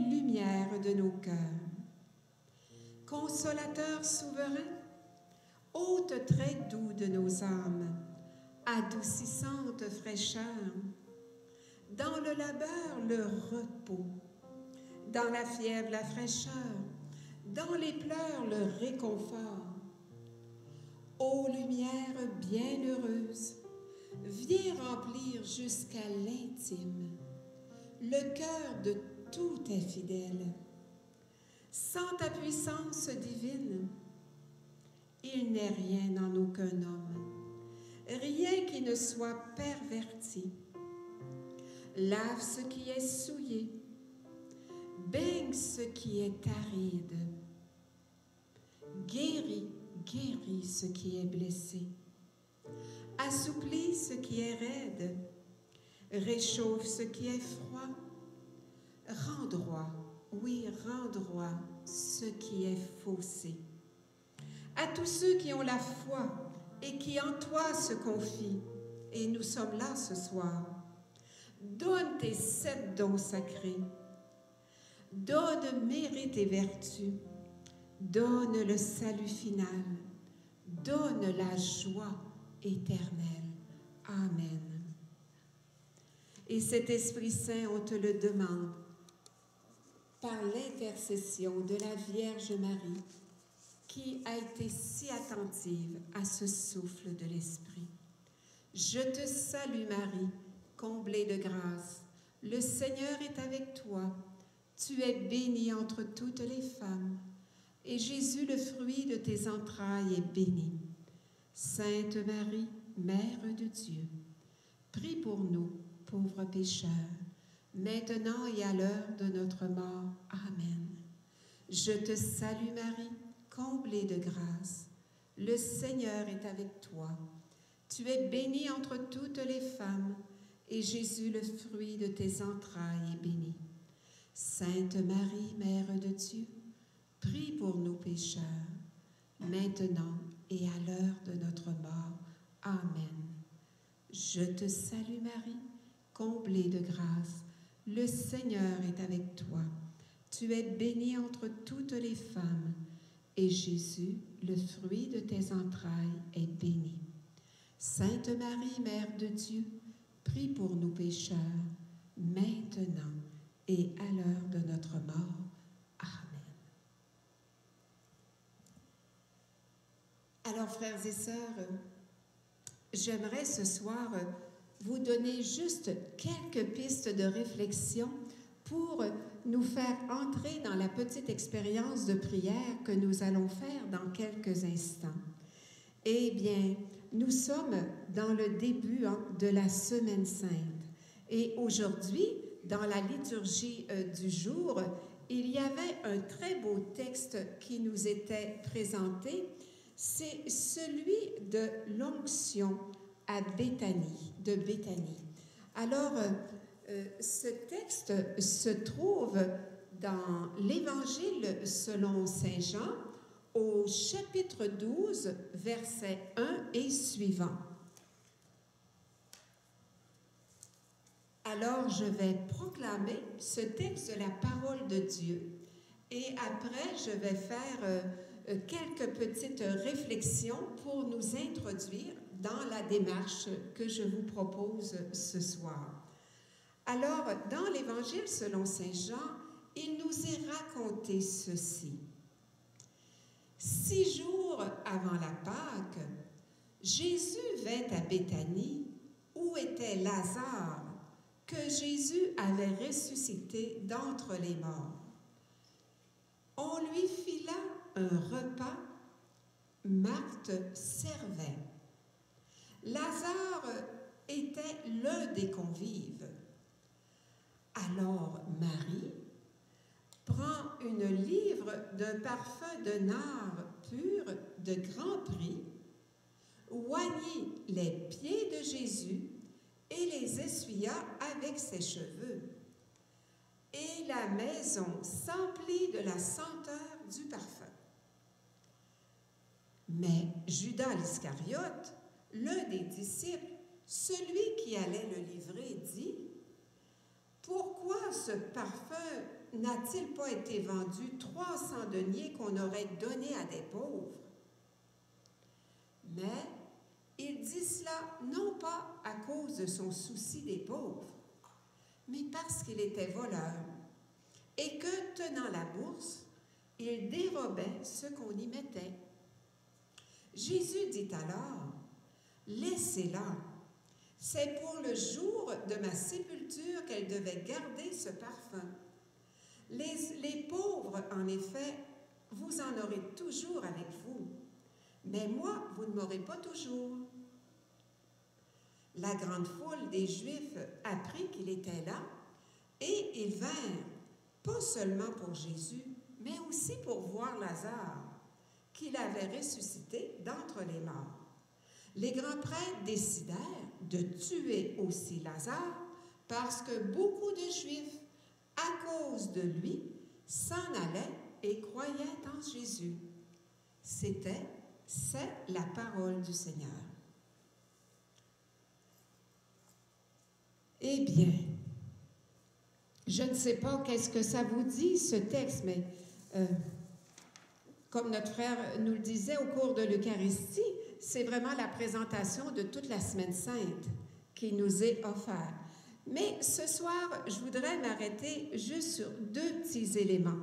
lumière de nos cœurs. Consolateur souverain, hôte très doux de nos âmes, adoucissante fraîcheur, dans le labeur le repos, dans la fièvre la fraîcheur, dans les pleurs le réconfort. Ô lumière bienheureuse, viens remplir jusqu'à l'intime le cœur de tout infidèle. Sans ta puissance divine, il n'est rien en aucun homme, rien qui ne soit perverti. Lave ce qui est souillé, baigne ce qui est aride, guéris ce qui est blessé, assouplis ce qui est raide, réchauffe ce qui est froid, rends droit, oui, rends droit ce qui est faussé. À tous ceux qui ont la foi et qui en toi se confient, et nous sommes là ce soir, donne tes 7 dons sacrés, donne mérite et vertu, donne le salut final, donne la joie éternelle. Amen. Et cet Esprit Saint, on te le demande, par l'intercession de la Vierge Marie, qui a été si attentive à ce souffle de l'Esprit. Je te salue Marie, comblée de grâce. Le Seigneur est avec toi. Tu es bénie entre toutes les femmes, et Jésus, le fruit de tes entrailles, est béni. Sainte Marie, Mère de Dieu, prie pour nous, pauvres pécheurs, maintenant et à l'heure de notre mort. Amen. Je te salue Marie, comblée de grâce. Le Seigneur est avec toi. Tu es bénie entre toutes les femmes, et Jésus, le fruit de tes entrailles, est béni. Sainte Marie, Mère de Dieu, prie pour nous pécheurs, maintenant et à l'heure de notre mort. Amen. Je te salue Marie, comblée de grâce. Le Seigneur est avec toi. Tu es bénie entre toutes les femmes, et Jésus, le fruit de tes entrailles, est béni. Sainte Marie, Mère de Dieu, prie pour nous pécheurs, maintenant et à l'heure de notre mort. Amen. Alors, frères et sœurs, j'aimerais ce soir vous donner juste quelques pistes de réflexion pour nous faire entrer dans la petite expérience de prière que nous allons faire dans quelques instants. Eh bien, nous sommes dans le début de la Semaine Sainte. Et aujourd'hui, dans la liturgie du jour, il y avait un très beau texte qui nous était présenté. C'est celui de l'onction à Béthanie, de Béthanie. Alors, ce texte se trouve dans l'Évangile selon Saint Jean, au chapitre 12, versets 1 et suivants. Alors, je vais proclamer ce texte de la parole de Dieu et après, je vais faire quelques petites réflexions pour nous introduire dans la démarche que je vous propose ce soir. Alors, dans l'Évangile selon Saint Jean, il nous est raconté ceci. 6 jours avant la Pâque, Jésus vint à Béthanie, où était Lazare, que Jésus avait ressuscité d'entre les morts. On lui fila un repas, Marthe servait. Lazare était l'un des convives. Alors Marie prend une livre d'un parfum de nard pur de grand prix, oignit les pieds de Jésus et les essuya avec ses cheveux. Et la maison s'emplit de la senteur du parfum. Mais Judas l'Iscariote, l'un des disciples, celui qui allait le livrer, dit « Pourquoi ce parfum n'a-t-il pas été vendu 300 deniers qu'on aurait donnés à des pauvres? Mais il dit cela non pas à cause de son souci des pauvres, mais parce qu'il était voleur et que, tenant la bourse, il dérobait ce qu'on y mettait. Jésus dit alors, « Laissez-la. C'est pour le jour de ma sépulture qu'elle devait garder ce parfum. Les pauvres, en effet, vous en aurez toujours avec vous, mais moi, vous ne m'aurez pas toujours. » La grande foule des Juifs apprit qu'il était là, et ils vinrent, pas seulement pour Jésus, mais aussi pour voir Lazare, qu'il avait ressuscité d'entre les morts. Les grands prêtres décidèrent de tuer aussi Lazare parce que beaucoup de Juifs, à cause de lui, s'en allaient et croyaient en Jésus. C'est la parole du Seigneur. Eh bien, je ne sais pas qu'est-ce que ça vous dit, ce texte, mais comme notre frère nous le disait au cours de l'Eucharistie, c'est vraiment la présentation de toute la Semaine Sainte qui nous est offerte. Mais ce soir, je voudrais m'arrêter juste sur 2 petits éléments,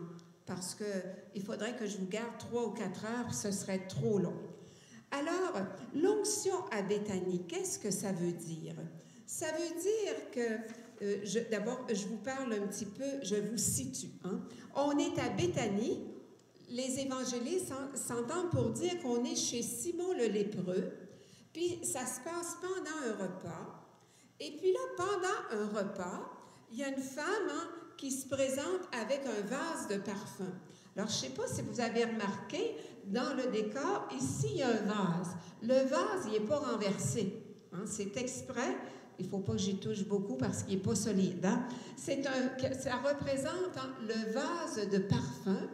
parce qu'il faudrait que je vous garde 3 ou 4 heures, ce serait trop long. Alors, l'onction à Béthanie, qu'est-ce que ça veut dire? Ça veut dire que, d'abord, je vous parle un petit peu, je vous situe. On est à Béthanie. Les évangélistes s'entendent pour dire qu'on est chez Simon le lépreux, puis ça se passe pendant un repas. Et puis là, pendant un repas, il y a une femme qui se présente avec un vase de parfum. Alors, je ne sais pas si vous avez remarqué, dans le décor, ici, il y a un vase. Le vase, il n'est pas renversé. C'est exprès. Il ne faut pas que j'y touche beaucoup parce qu'il n'est pas solide. Ça représente le vase de parfum.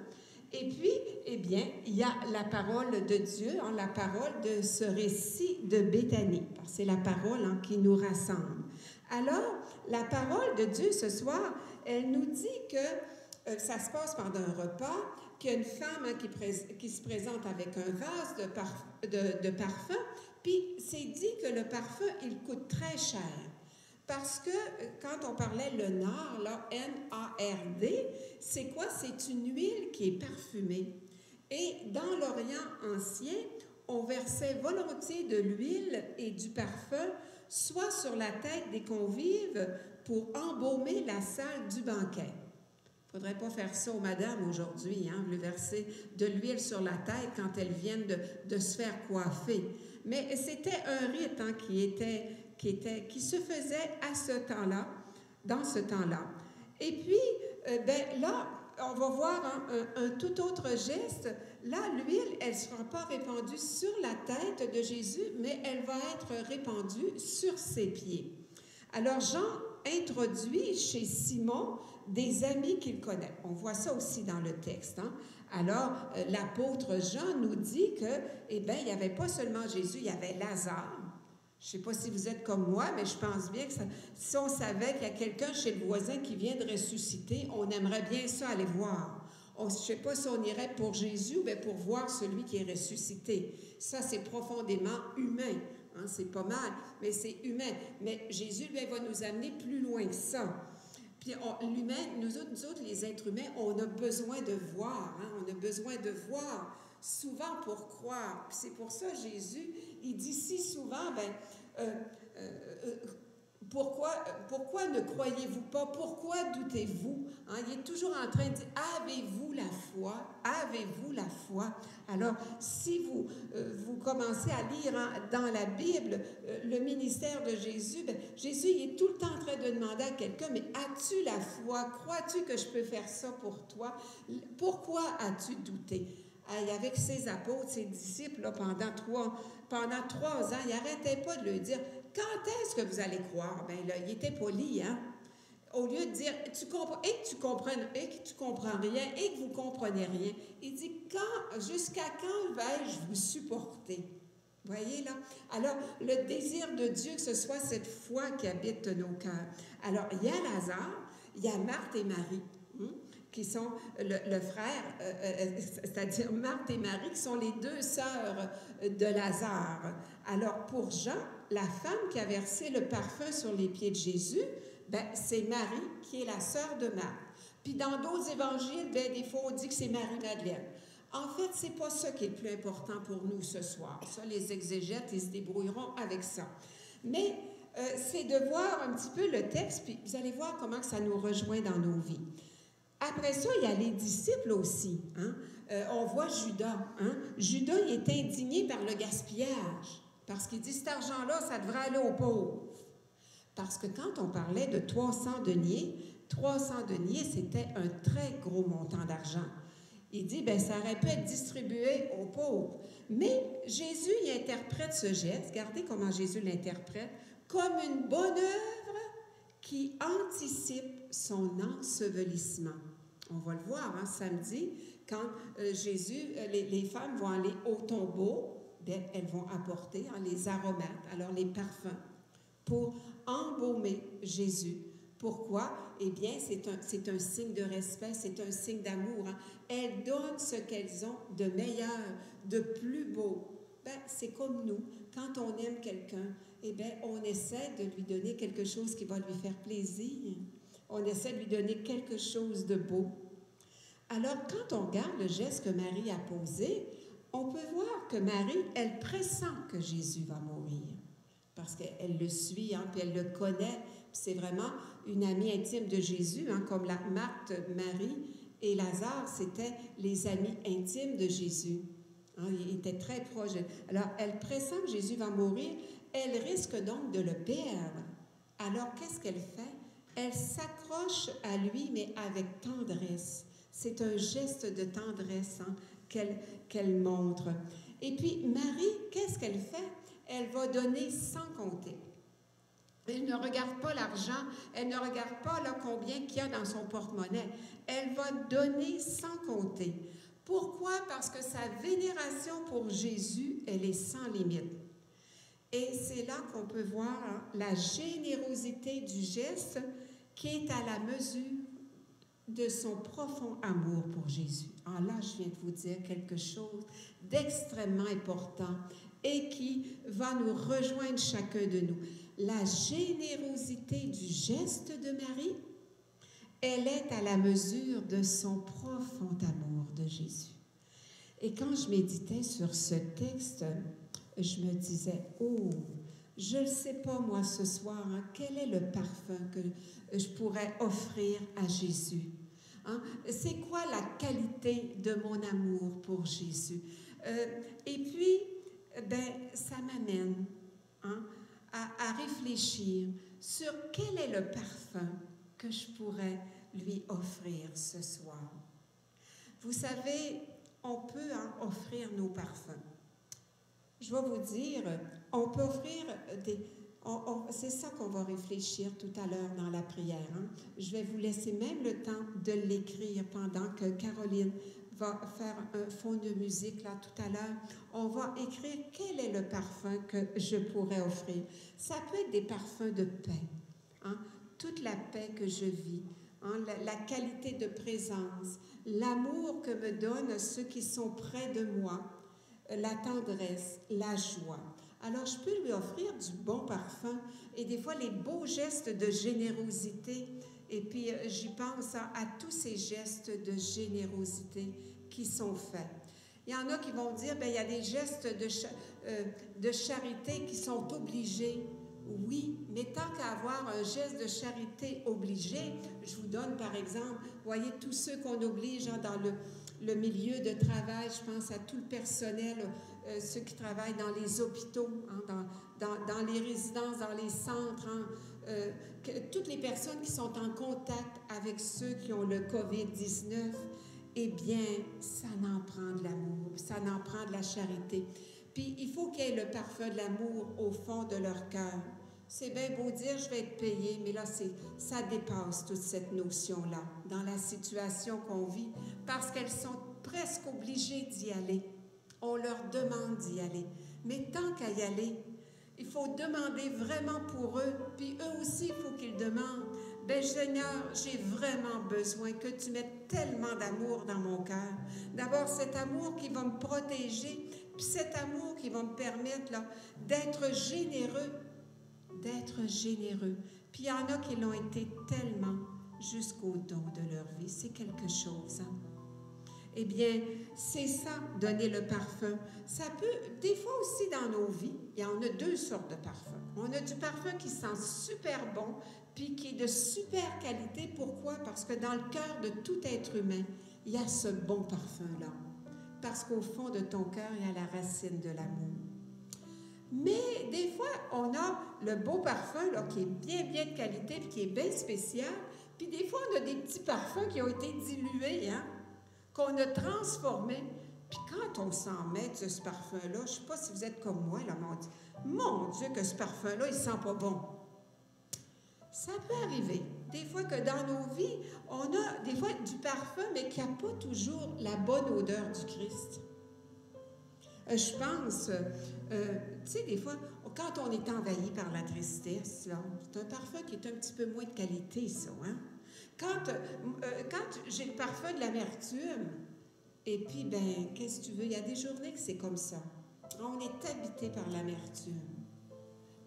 Et puis, eh bien, il y a la parole de Dieu, la parole de ce récit de Béthanie. C'est la parole qui nous rassemble. Alors, la parole de Dieu ce soir, elle nous dit que ça se passe pendant un repas, qu'il y a une femme qui se présente avec un vase de parfum, puis c'est dit que le parfum, il coûte très cher. Parce que quand on parlait le nard, là, N-A-R-D, c'est quoi? C'est une huile qui est parfumée. Et dans l'Orient ancien, on versait volontiers de l'huile et du parfum, soit sur la tête des convives pour embaumer la salle du banquet. Il ne faudrait pas faire ça aux madames aujourd'hui, lui verser de l'huile sur la tête quand elles viennent de se faire coiffer. Mais c'était un rite qui se faisait à ce temps-là, dans ce temps-là. Et puis, là, on va voir un tout autre geste. Là, l'huile, elle ne sera pas répandue sur la tête de Jésus, mais elle va être répandue sur ses pieds. Alors, Jean introduit chez Simon des amis qu'il connaît. On voit ça aussi dans le texte. Alors, l'apôtre Jean nous dit que, il n'y avait pas seulement Jésus, il y avait Lazare. Je ne sais pas si vous êtes comme moi, mais je pense bien que si on savait qu'il y a quelqu'un chez le voisin qui vient de ressusciter, on aimerait bien ça aller voir. Je ne sais pas si on irait pour Jésus ou pour voir celui qui est ressuscité. Ça, c'est profondément humain. C'est pas mal, mais c'est humain. Mais Jésus, lui, va nous amener plus loin que ça. Puis l'humain, nous autres, les êtres humains, on a besoin de voir. On a besoin de voir souvent pour croire. Puis c'est pour ça, Jésus, il dit si souvent, pourquoi ne croyez-vous pas? Pourquoi doutez-vous? Il est toujours en train de dire, avez-vous la foi? Avez-vous la foi? Alors, si vous commencez à lire dans la Bible le ministère de Jésus, Jésus il est tout le temps en train de demander à quelqu'un, mais as-tu la foi? Crois-tu que je peux faire ça pour toi? Pourquoi as-tu douté? Avec ses apôtres, ses disciples, là, pendant 3 ans, il n'arrêtait pas de leur dire, quand est-ce que vous allez croire? Là, il était poli, Au lieu de dire, tu comprends rien, et que vous comprenez rien, il dit, jusqu'à quand vais-je vous supporter? Voyez, là? Alors, le désir de Dieu, que ce soit cette foi qui habite nos cœurs. Alors, il y a Lazare, il y a Marthe et Marie. qui sont le frère, c'est-à-dire Marthe et Marie, qui sont les deux sœurs de Lazare. Alors, pour Jean, la femme qui a versé le parfum sur les pieds de Jésus, ben, c'est Marie qui est la sœur de Marthe. Puis dans d'autres évangiles, ben, des fois, on dit que c'est Marie-Madeleine. En fait, c'est pas ça qui est le plus important pour nous ce soir. Ça, les exégètes, ils se débrouilleront avec ça. Mais c'est de voir un petit peu le texte, puis vous allez voir comment ça nous rejoint dans nos vies. Après ça, il y a les disciples aussi. Hein? On voit Judas. Hein? Judas, il est indigné par le gaspillage, parce qu'il dit, cet argent-là, ça devrait aller aux pauvres. Parce que quand on parlait de 300 deniers, c'était un très gros montant d'argent. Il dit, bien, ça aurait pu être distribué aux pauvres. Mais Jésus, il interprète ce geste, regardez comment Jésus l'interprète, comme une bonne œuvre qui anticipe son ensevelissement. On va le voir, hein, samedi, quand Jésus, les femmes vont aller au tombeau, bien, elles vont apporter hein, les aromates, alors les parfums, pour embaumer Jésus. Pourquoi? Eh bien, c'est un signe de respect, c'est un signe d'amour. Hein. Elles donnent ce qu'elles ont de meilleur, de plus beau. Ben, c'est comme nous, quand on aime quelqu'un, eh bien, on essaie de lui donner quelque chose qui va lui faire plaisir. On essaie de lui donner quelque chose de beau. Alors, quand on regarde le geste que Marie a posé, on peut voir que Marie, elle pressent que Jésus va mourir. Parce qu'elle le suit, hein, puis elle le connaît. C'est vraiment une amie intime de Jésus, hein, comme la Marthe, Marie et Lazare, c'était les amis intimes de Jésus. Hein, ils étaient très proches. Alors, elle pressent que Jésus va mourir. Elle risque donc de le perdre. Alors, qu'est-ce qu'elle fait? Elle s'accroche à lui, mais avec tendresse. C'est un geste de tendresse hein, qu'elle montre. Et puis, Marie, qu'est-ce qu'elle fait? Elle va donner sans compter. Elle ne regarde pas l'argent, elle ne regarde pas là, combien qu'il y a dans son porte-monnaie. Elle va donner sans compter. Pourquoi? Parce que sa vénération pour Jésus, elle est sans limite. Et c'est là qu'on peut voir hein, la générosité du geste qui est à la mesure de son profond amour pour Jésus. Alors là, je viens de vous dire quelque chose d'extrêmement important et qui va nous rejoindre chacun de nous. La générosité du geste de Marie, elle est à la mesure de son profond amour de Jésus. Et quand je méditais sur ce texte, je me disais, oh, je ne sais pas moi ce soir, hein, quel est le parfum que je pourrais offrir à Jésus? Hein? C'est quoi la qualité de mon amour pour Jésus? Et puis, ben, ça m'amène hein, à réfléchir sur quel est le parfum que je pourrais lui offrir ce soir. Vous savez, on peut hein, offrir nos parfums. Je vais vous dire, on peut offrir des... c'est ça qu'on va réfléchir tout à l'heure dans la prière. Hein? Je vais vous laisser même le temps de l'écrire pendant que Caroline va faire un fond de musique là tout à l'heure. On va écrire quel est le parfum que je pourrais offrir. Ça peut être des parfums de paix, hein? Toute la paix que je vis, hein? La qualité de présence, l'amour que me donnent ceux qui sont près de moi, la tendresse, la joie. Alors, je peux lui offrir du bon parfum et des fois les beaux gestes de générosité. Et puis, j'y pense à tous ces gestes de générosité qui sont faits. Il y en a qui vont dire, bien, il y a des gestes de charité qui sont obligés. Oui, mais tant qu'à avoir un geste de charité obligé, je vous donne par exemple, voyez, tous ceux qu'on oblige hein, dans le milieu de travail, je pense à tout le personnel, ceux qui travaillent dans les hôpitaux, hein, dans les résidences, dans les centres, hein, toutes les personnes qui sont en contact avec ceux qui ont le COVID-19, eh bien, ça n'en prend de l'amour, ça n'en prend de la charité. Puis, il faut qu'il y ait le parfum de l'amour au fond de leur cœur. C'est bien beau dire, je vais être payé, mais là, ça dépasse toute cette notion-là, dans la situation qu'on vit, parce qu'elles sont presque obligées d'y aller. On leur demande d'y aller. Mais tant qu'à y aller, il faut demander vraiment pour eux, puis eux aussi, il faut qu'ils demandent, Ben Seigneur, j'ai vraiment besoin que tu mettes tellement d'amour dans mon cœur. D'abord, cet amour qui va me protéger, puis cet amour qui va me permettre là, d'être généreux, d'être généreux. Puis il y en a qui l'ont été tellement jusqu'au don de leur vie. C'est quelque chose, hein? Eh bien, c'est ça, donner le parfum. Ça peut, des fois aussi dans nos vies, il y en a deux sortes de parfums. On a du parfum qui sent super bon, puis qui est de super qualité. Pourquoi? Parce que dans le cœur de tout être humain, il y a ce bon parfum-là. Parce qu'au fond de ton cœur, il y a la racine de l'amour. Mais des fois, on a le beau parfum là, qui est bien, bien de qualité, puis qui est bien spécial. Puis des fois, on a des petits parfums qui ont été dilués, hein? Qu'on a transformé. Puis quand on s'en met de ce parfum-là, je ne sais pas si vous êtes comme moi, là, mais on dit, mon Dieu, que ce parfum-là, il ne sent pas bon. Ça peut arriver. Des fois que dans nos vies, on a des fois du parfum, mais qui n'a pas toujours la bonne odeur du Christ. Je pense, tu sais, des fois, quand on est envahi par la tristesse, là, c'est un parfum qui est un petit peu moins de qualité, ça, hein? Quand j'ai le parfum de l'amertume, et puis, ben, qu'est-ce que tu veux? Il y a des journées que c'est comme ça. On est habité par l'amertume.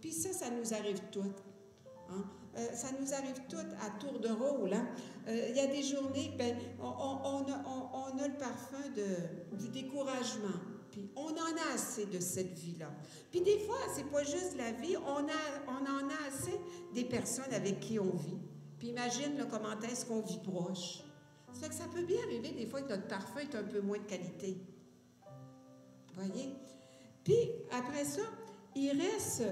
Puis ça nous arrive toutes. Hein? Ça nous arrive toutes à tour de rôle. Hein? Il y a des journées, ben, on a le parfum du découragement. Puis on en a assez de cette vie-là. Puis des fois, c'est pas juste la vie, on en a assez des personnes avec qui on vit. Puis imagine là, comment est-ce qu'on vit proche. Ça fait que ça peut bien arriver des fois que notre parfum est un peu moins de qualité. Voyez? Puis après ça, il reste...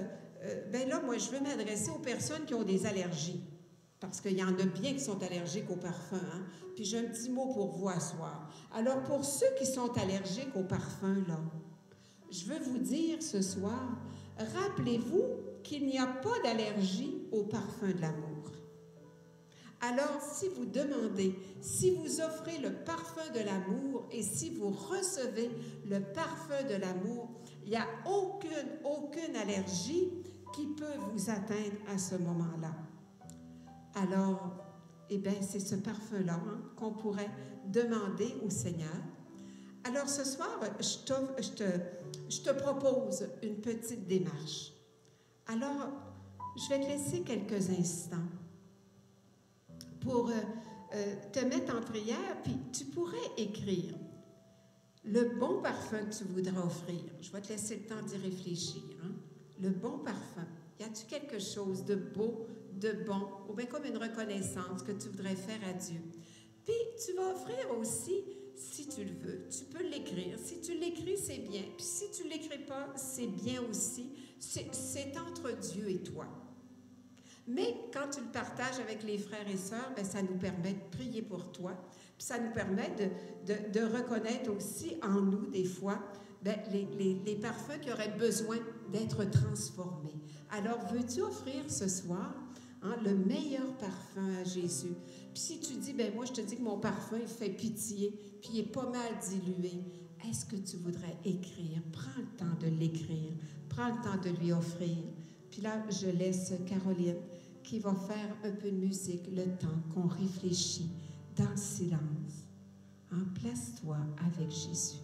ben là, moi, je veux m'adresser aux personnes qui ont des allergies. Parce qu'il y en a bien qui sont allergiques au parfum. Hein? Puis j'ai un petit mot pour vous à soir. Alors, pour ceux qui sont allergiques au parfum, là, je veux vous dire ce soir, rappelez-vous qu'il n'y a pas d'allergie au parfum de l'amour. Alors, si vous demandez, si vous offrez le parfum de l'amour et si vous recevez le parfum de l'amour, il n'y a aucune allergie qui peut vous atteindre à ce moment-là. Alors, eh bien, c'est ce parfum-là hein, qu'on pourrait demander au Seigneur. Alors, ce soir, je te propose une petite démarche. Alors, je vais te laisser quelques instants pour te mettre en prière, puis tu pourrais écrire le bon parfum que tu voudras offrir. Je vais te laisser le temps d'y réfléchir. Hein? Le bon parfum. Y a-t-il quelque chose de beau, de bon, ou bien comme une reconnaissance que tu voudrais faire à Dieu? Puis tu vas offrir aussi, si tu le veux, tu peux l'écrire. Si tu l'écris, c'est bien. Puis si tu ne l'écris pas, c'est bien aussi. C'est entre Dieu et toi. Mais quand tu le partages avec les frères et sœurs, bien, ça nous permet de prier pour toi. Puis ça nous permet de reconnaître aussi en nous, des fois, bien, les parfums qui auraient besoin d'être transformés. Alors, veux-tu offrir ce soir hein, le meilleur parfum à Jésus? Puis si tu dis, bien, moi, je te dis que mon parfum, il fait pitié, puis il est pas mal dilué, est-ce que tu voudrais écrire? Prends le temps de l'écrire. Prends le temps de lui offrir. Puis là, je laisse Caroline qui va faire un peu de musique le temps qu'on réfléchit dans le silence. Hein, place-toi avec Jésus.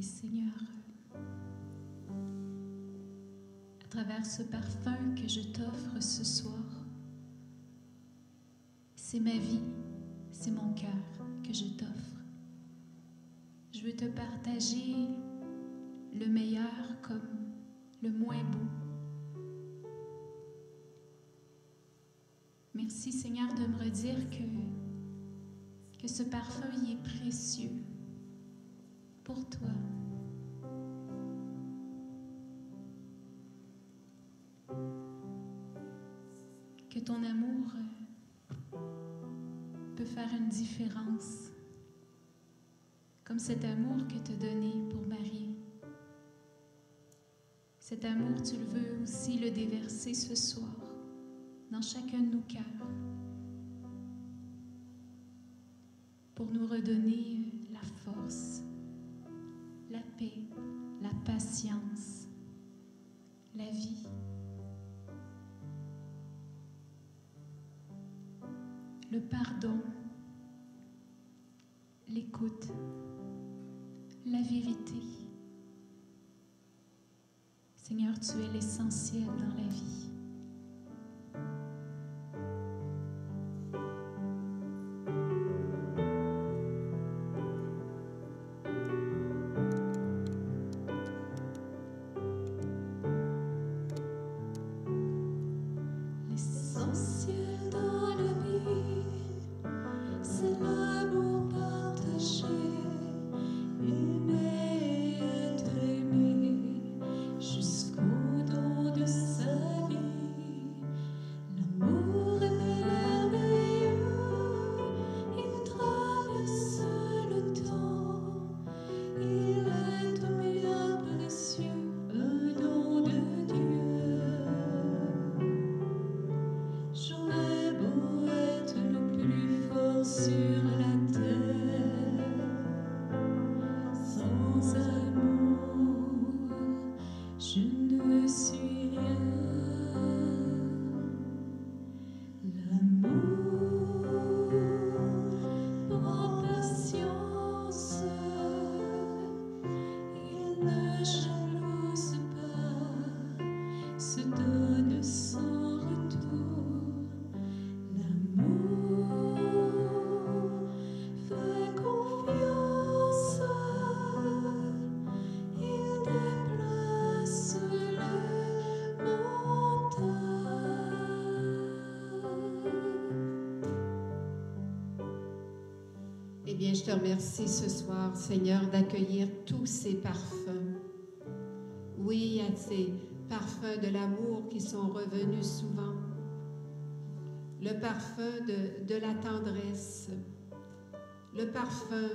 Et Seigneur, à travers ce parfum que je t'offre ce soir, c'est ma vie, c'est mon cœur que je t'offre. Je veux te partager le meilleur comme le moins beau. Merci Seigneur de me redire que ce parfum y est précieux pour toi. Que ton amour peut faire une différence, comme cet amour que tu as donné pour Marie. Cet amour, tu le veux aussi le déverser ce soir dans chacun de nos cœurs pour nous redonner la force, la paix, la patience, la vie. Le pardon, l'écoute, la vérité. Seigneur, tu es l'essentiel dans la vie. Eh bien, je te remercie ce soir, Seigneur, d'accueillir tous ces parfums. Oui, il y a ces parfums de l'amour qui sont revenus souvent. Le parfum de la tendresse, le parfum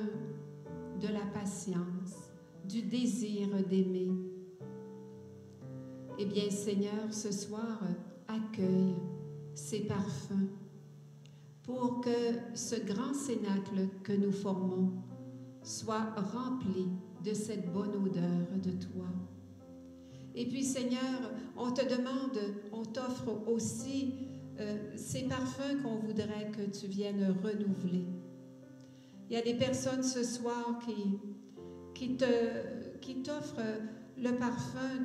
de la patience, du désir d'aimer. Eh bien, Seigneur, ce soir, accueille ces parfums pour que ce grand cénacle que nous formons soit rempli de cette bonne odeur de toi. Et puis, Seigneur, on te demande, on t'offre aussi ces parfums qu'on voudrait que tu viennes renouveler. Il y a des personnes ce soir qui t'offrent le parfum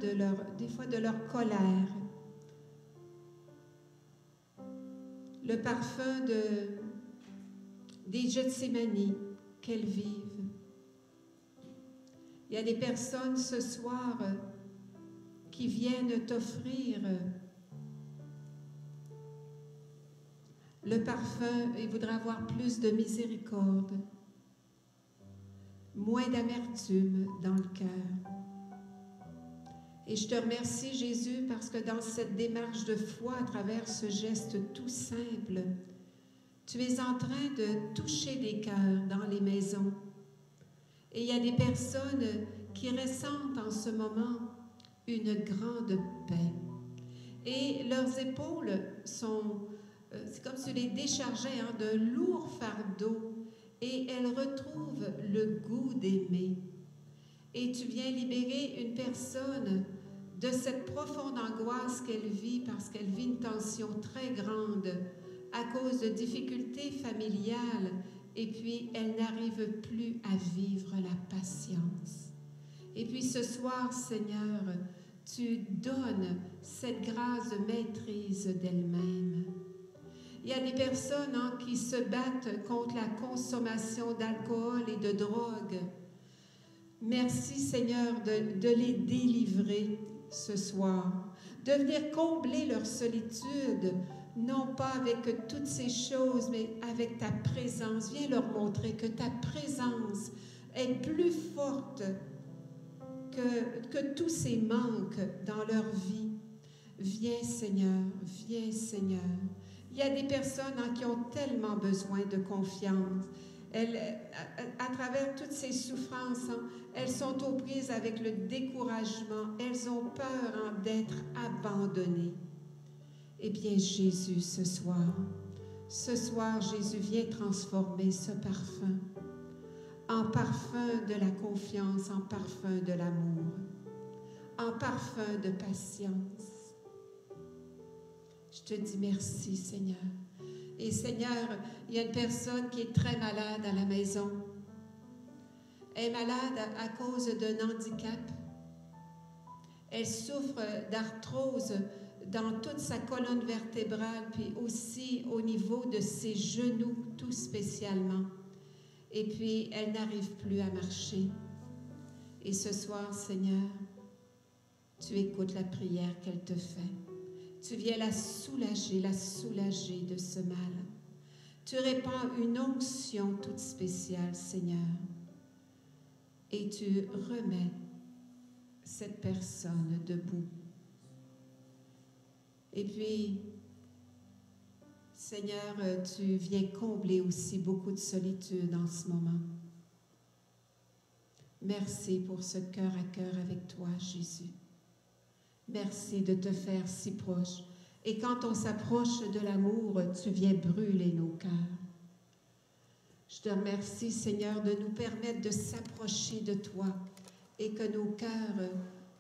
des fois de leur colère, le parfum des Gethsémani qu'elles vivent. Il y a des personnes ce soir qui viennent t'offrir le parfum et voudraient avoir plus de miséricorde, moins d'amertume dans le cœur. Et je te remercie, Jésus, parce que dans cette démarche de foi, à travers ce geste tout simple, tu es en train de toucher des cœurs dans les maisons. Et il y a des personnes qui ressentent en ce moment une grande paix. Et leurs épaules sont, c'est comme si tu les déchargeais d'un lourd fardeau, et elles retrouvent le goût d'aimer. Et tu viens libérer une personne de cette profonde angoisse qu'elle vit parce qu'elle vit une tension très grande à cause de difficultés familiales et puis elle n'arrive plus à vivre la patience. Et puis ce soir, Seigneur, tu donnes cette grâce de maîtrise d'elle-même. Il y a des personnes qui se battent contre la consommation d'alcool et de drogue. Merci, Seigneur, de les délivrer ce soir, de venir combler leur solitude, non pas avec toutes ces choses, mais avec ta présence. Viens leur montrer que ta présence est plus forte que tous ces manques dans leur vie. Viens, Seigneur, viens, Seigneur. Il y a des personnes qui ont tellement besoin de confiance. À travers toutes ces souffrances, elles sont aux prises avec le découragement. Elles ont peur d'être abandonnées. Eh bien, Jésus, ce soir, Jésus, viens transformer ce parfum en parfum de la confiance, en parfum de l'amour, en parfum de patience. Je te dis merci, Seigneur. Et Seigneur, il y a une personne qui est très malade à la maison. Elle est malade à cause d'un handicap. Elle souffre d'arthrose dans toute sa colonne vertébrale, puis aussi au niveau de ses genoux, tout spécialement. Et puis, elle n'arrive plus à marcher. Et ce soir, Seigneur, tu écoutes la prière qu'elle te fait. Tu viens la soulager de ce mal. Tu répands une onction toute spéciale, Seigneur. Et tu remets cette personne debout. Et puis, Seigneur, tu viens combler aussi beaucoup de solitude en ce moment. Merci pour ce cœur à cœur avec toi, Jésus. Merci de te faire si proche. Et quand on s'approche de l'amour, tu viens brûler nos cœurs. Je te remercie, Seigneur, de nous permettre de s'approcher de toi et que nos cœurs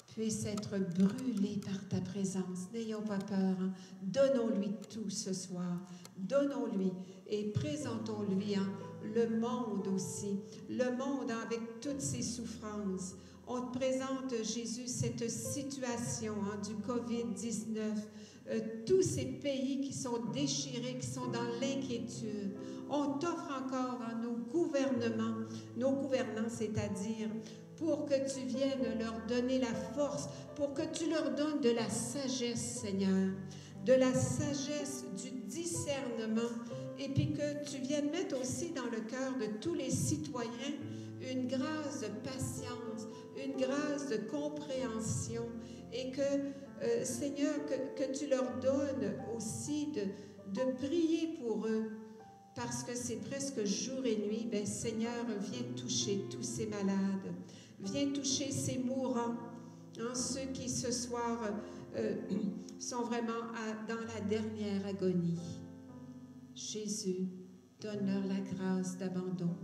puissent être brûlés par ta présence. N'ayons pas peur. Donnons-lui tout ce soir. Donnons-lui et présentons-lui le monde aussi. Le monde avec toutes ses souffrances. On te présente, Jésus, cette situation du COVID-19, tous ces pays qui sont déchirés, qui sont dans l'inquiétude. On t'offre encore nos gouvernants, c'est-à-dire pour que tu viennes leur donner la force, pour que tu leur donnes de la sagesse, Seigneur, de la sagesse, du discernement, et puis que tu viennes mettre aussi dans le cœur de tous les citoyens une grâce de patience, une grâce de compréhension, et que, Seigneur, que tu leur donnes aussi de prier pour eux, parce que c'est presque jour et nuit. Ben, Seigneur, viens toucher tous ces malades, viens toucher ces mourants, ceux qui ce soir sont vraiment dans la dernière agonie. Jésus, donne-leur la grâce d'abandon,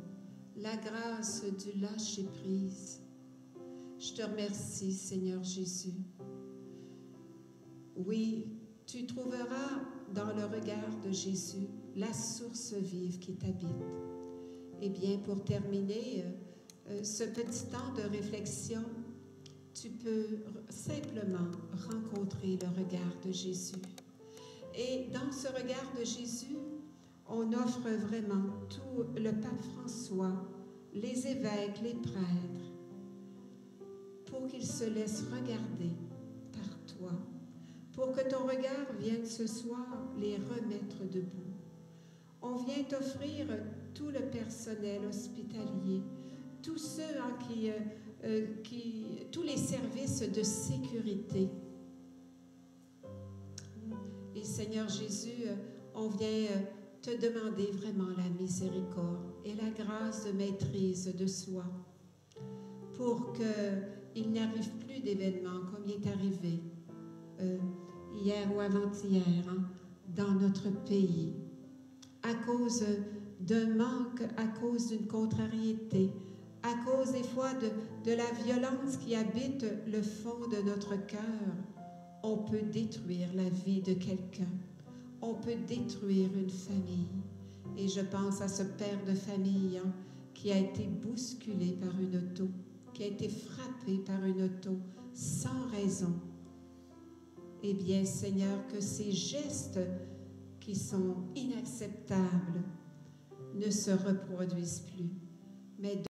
la grâce du lâcher-prise. Je te remercie, Seigneur Jésus. Oui, tu trouveras dans le regard de Jésus la source vive qui t'habite. Eh bien, pour terminer ce petit temps de réflexion, tu peux simplement rencontrer le regard de Jésus. Et dans ce regard de Jésus, on offre vraiment tout le pape François, les évêques, les prêtres, pour qu'ils se laissent regarder par toi, pour que ton regard vienne ce soir les remettre debout. On vient t'offrir tout le personnel hospitalier, tous ceux tous les services de sécurité. Et Seigneur Jésus, on vient te demander vraiment la miséricorde et la grâce de maîtrise de soi pour qu'il n'arrive plus d'événements comme il est arrivé hier ou avant-hier dans notre pays, à cause d'un manque, à cause d'une contrariété, à cause des fois de la violence qui habite le fond de notre cœur. On peut détruire la vie de quelqu'un. On peut détruire une famille. Et je pense à ce père de famille qui a été bousculé par une auto qui a été frappé par une auto sans raison. Eh bien, Seigneur, que ces gestes qui sont inacceptables ne se reproduisent plus, mais